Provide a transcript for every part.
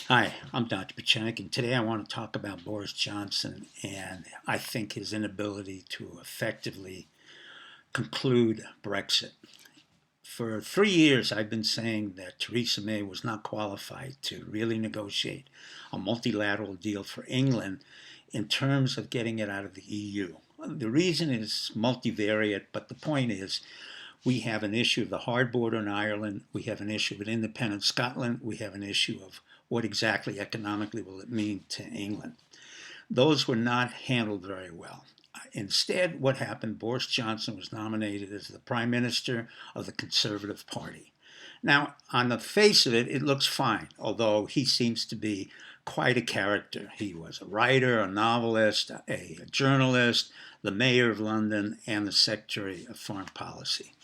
Hi, I'm Dr. Pachenik, and today I want to talk about Boris Johnson and I think his inability to effectively conclude Brexit. For 3 years, I've been saying that Theresa May was not qualified to really negotiate a multilateral deal for England in terms of getting it out of the EU. The reason is multivariate, but the point is we have an issue of the hard border in Ireland, we have an issue of independent Scotland, we have an issue of what exactly economically will it mean to England. Those were not handled very well. Instead, what happened, Boris Johnson was nominated as the Prime Minister of the Conservative Party. Now, on the face of it, it looks fine, although he seems to be quite a character. He was a writer, a novelist, a journalist, the mayor of London, and the Secretary of Foreign Policy.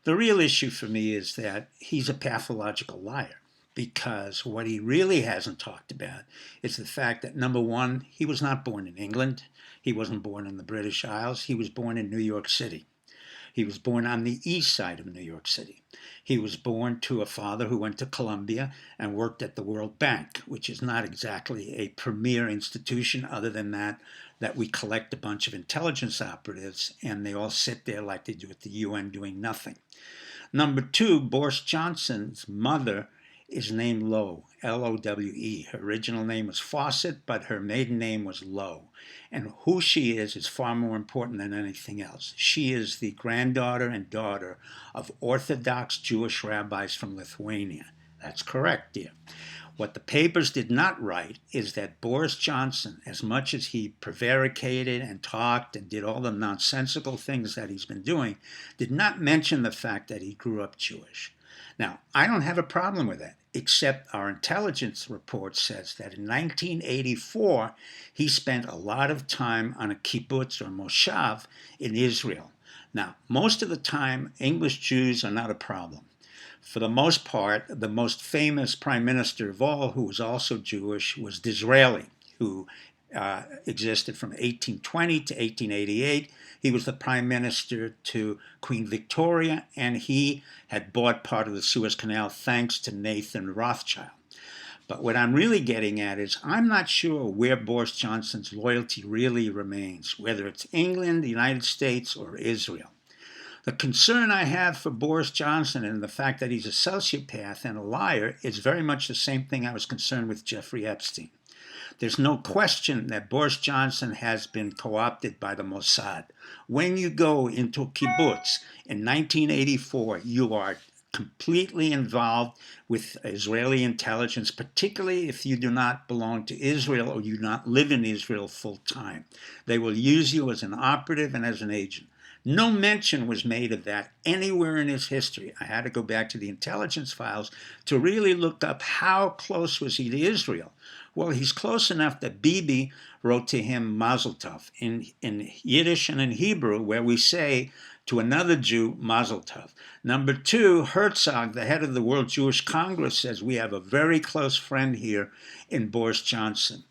The real issue for me is that he's a pathological liar, because what he really hasn't talked about is the fact that, number one, he was not born in England. He wasn't born in the British Isles. He was born in New York City. He was born on the east side of New York City. He was born to a father who went to Columbia and worked at the World Bank, which is not exactly a premier institution other than that we collect a bunch of intelligence operatives and they all sit there like they do at the UN doing nothing. Number two, Boris Johnson's mother is named Lowe, Lowe. Her original name was Fawcett, but her maiden name was Lowe. And who she is far more important than anything else. She is the granddaughter and daughter of Orthodox Jewish rabbis from Lithuania. That's correct, dear. What the papers did not write is that Boris Johnson, as much as he prevaricated and talked and did all the nonsensical things that he's been doing, did not mention the fact that he grew up Jewish. Now, I don't have a problem with that, except our intelligence report says that in 1984, he spent a lot of time on a kibbutz or moshav in Israel. Now, most of the time, English Jews are not a problem. For the most part, the most famous prime minister of all, who was also Jewish, was Disraeli, who existed from 1820 to 1888. He was the prime minister to Queen Victoria, and he had bought part of the Suez Canal thanks to Nathan Rothschild. But what I'm really getting at is I'm not sure where Boris Johnson's loyalty really remains, whether it's England, the United States, or Israel. The concern I have for Boris Johnson and the fact that he's a sociopath and a liar is very much the same thing I was concerned with Jeffrey Epstein. There's no question that Boris Johnson has been co-opted by the Mossad. When you go into a kibbutz in 1984, you are completely involved with Israeli intelligence, particularly if you do not belong to Israel or you do not live in Israel full time. They will use you as an operative and as an agent. No mention was made of that anywhere in his history. I had to go back to the intelligence files to really look up how close was he to Israel. Well, he's close enough that Bibi wrote to him Masel Tov in Yiddish and in Hebrew, where we say to another Jew, Masel Tov. Number two, Herzog, the head of the World Jewish Congress, says we have a very close friend here in Boris Johnson.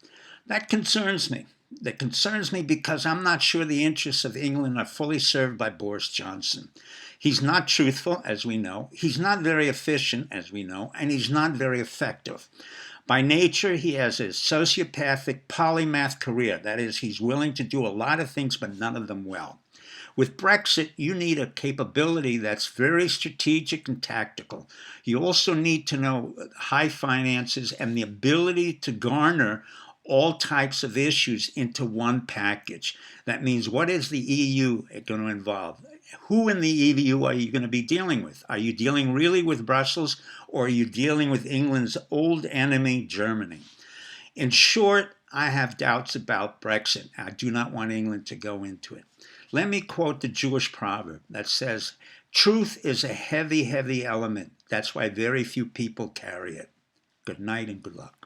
That concerns me. That concerns me because I'm not sure the interests of England are fully served by Boris Johnson. He's not truthful, as we know. He's not very efficient, as we know. And he's not very effective. By nature, he has a sociopathic polymath career. That is, he's willing to do a lot of things, but none of them well. With Brexit, you need a capability that's very strategic and tactical. You also need to know high finances and the ability to garner all types of issues into one package. That means, what is the EU going to involve? Who in the EU are you going to be dealing with? Are you dealing really with Brussels, or are you dealing with England's old enemy, Germany? In short, I have doubts about Brexit. I do not want England to go into it. Let me quote the Jewish proverb that says, truth is a heavy, heavy element. That's why very few people carry it. Good night and good luck.